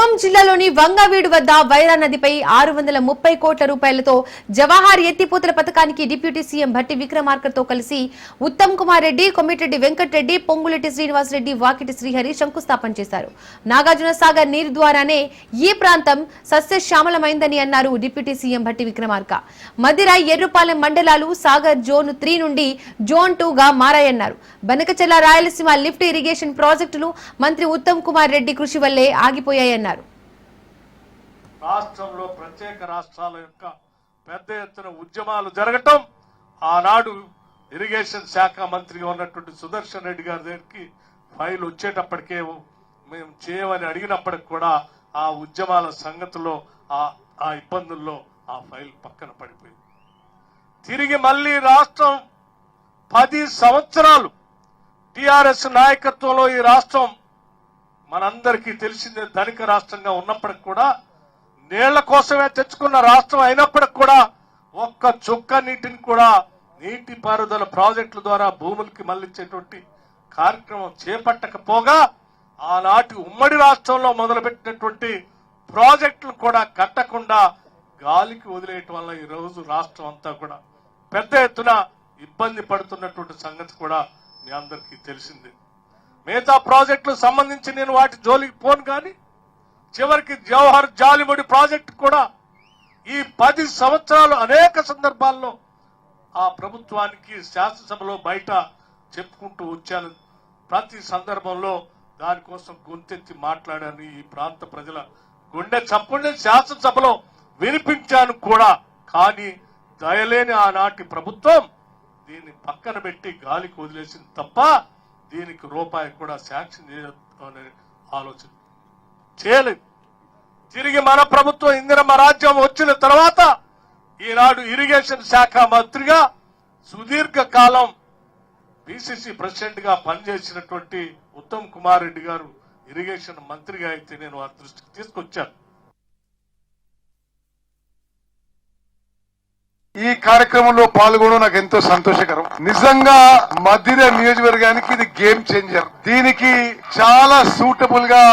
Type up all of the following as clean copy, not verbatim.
ఖమ్మం జిల్లాలోని వంగవీడు వద్ద వైరా నదిపై 630 కోట్ల రూపాయలతో జవహర్ ఎత్తిపోతల పథకానికి డిప్యూటీ సీఎం భట్టి విక్రమార్కతో కలిసి ఉత్తమ్ కుమార్ రెడ్డి, కొమిటిరెడ్డి వెంకటరెడ్డి, పొంగులెట్టి శ్రీనివాస్ రెడ్డి, వాకిటి శ్రీహరి శంకుస్థాపన చేశారు. నాగార్జున సాగర్ నీరు ద్వారానే ఈ ప్రాంతం సస్యశ్యామలమైందని అన్నారు డిప్యూటీ సీఎం భట్టి విక్రమార్క. మదిర, ఎర్రుపాలెం మండలాలు సాగర్ జోన్ 3 నుండి జోన్ 2 గా మారాయన్నారు. బనకచెర్ల రాయలసీమ లిఫ్ట్ ఇరిగేషన్ ప్రాజెక్టులు మంత్రి ఉత్తమ్ కుమార్ రెడ్డి కృషి వల్లే ఆగిపోయాయన్నారు. రాష్ట్రంలో ప్రత్యేక రాష్ట్రాల యొక్క పెద్ద ఎత్తున ఉద్యమాలు జరగటం, ఆనాడు ఇరిగేషన్ శాఖ మంత్రిగా ఉన్నటువంటి సుదర్శన్ రెడ్డి గారి దగ్గరికి ఫైల్ వచ్చేటప్పటికే మేము చేయమని అడిగినప్పటికి కూడా ఆ ఉద్యమాల సంగతిలో ఆ ఇబ్బందుల్లో ఆ ఫైల్ పక్కన పడిపోయింది. తిరిగి మళ్లీ రాష్ట్రం 10 సంవత్సరాలు టిఆర్ఎస్ నాయకత్వంలో ఈ రాష్ట్రం మనందరికీ తెలిసిందే ధనిక రాష్ట్రంగా ఉన్నప్పటికి కూడా, నీళ్ల కోసమే తెచ్చుకున్న రాష్ట్రం అయినప్పటికి కూడా ఒక్క చుక్క నీటిని కూడా నీటిపారుదల ప్రాజెక్టుల ద్వారా భూములకి మళ్లించేటువంటి కార్యక్రమం చేపట్టకపోగా, ఆనాటి ఉమ్మడి రాష్ట్రంలో మొదలుపెట్టినటువంటి ప్రాజెక్టులు కూడా కట్టకుండా గాలికి వదిలేయటం వల్ల ఈ రోజు రాష్ట్రం అంతా కూడా పెద్ద ఎత్తున ఇబ్బంది పడుతున్నటువంటి సంగతి కూడా మీ అందరికీ తెలిసిందే. మిగతా ప్రాజెక్టులకు సంబంధించి నేను వాటి జోలికి పోను, కానీ చివరికి జవహర్ జాలిముడి ప్రాజెక్టు కూడా ఈ 10 సంవత్సరాలు అనేక సందర్భాల్లో ఆ ప్రభుత్వానికి శాసనసభలో బయట చెప్పుకుంటూ వచ్చాను. ప్రతి సందర్భంలో దానికోసం గొంతెత్తి మాట్లాడాను. ఈ ప్రాంత ప్రజల గుండె చప్పుడే శాసనసభలో వినిపించాను కూడా. కానీ దయలేని ఆనాటి ప్రభుత్వం దీన్ని పక్కన పెట్టి గాలికి వదిలేసింది తప్ప దీనికి రూపాయి కూడా శాంక్షన్ చేయాలనే ఆలోచన చేయలేదు. తిరిగి మన ప్రభుత్వం ఇందిరమ్మ రాజ్యం వచ్చిన తర్వాత ఈనాడు ఇరిగేషన్ శాఖ మంత్రిగా సుదీర్ఘ కాలం పిసిసి ప్రెసిడెంట్ గా పనిచేసినటువంటి ఉత్తమ్ కుమార్ రెడ్డి గారు ఇరిగేషన్ మంత్రిగా అయితే నేను వారి దృష్టికి తీసుకొచ్చాను. ఈ కార్యక్రమంలో పాల్గొనడం నాకు ఎంతో సంతోషకరం. నిజంగా మదిర నియోజకవర్గానికి ఇది గేమ్ చేంజర్. దీనికి చాలా సూటబుల్ గా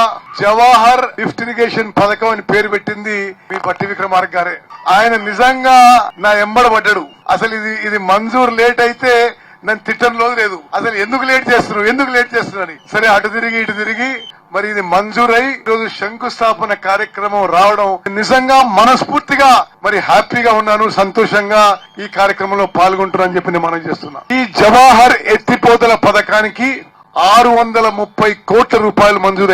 జవహర్ లిఫ్ట్ ఇరిగేషన్ పథకం అని పేరు పెట్టింది మీ భట్టి విక్రమార్క గారే. ఆయన నిజంగా నా ఎంబడబడ్డాడు. అసలు ఇది మంజూరు లేట్ అయితే నన్ను తిట్టంలో లేదు. అసలు ఎందుకు లేట్ చేస్తున్నారు అని. సరే అటు తిరిగి ఇటు తిరిగి మరి ఇది మంజూరై ఈరోజు శంకుస్థాపన కార్యక్రమం రావడం నిజంగా మనస్ఫూర్తిగా మరి హ్యాపీగా ఉన్నాను, సంతోషంగా ఈ కార్యక్రమంలో పాల్గొంటున్నానని చెప్పి నేను మనం చేస్తున్నా. ఈ జవహర్ ఎత్తిపోతల పథకానికి 630 కోట్ల రూపాయలు మంజూరై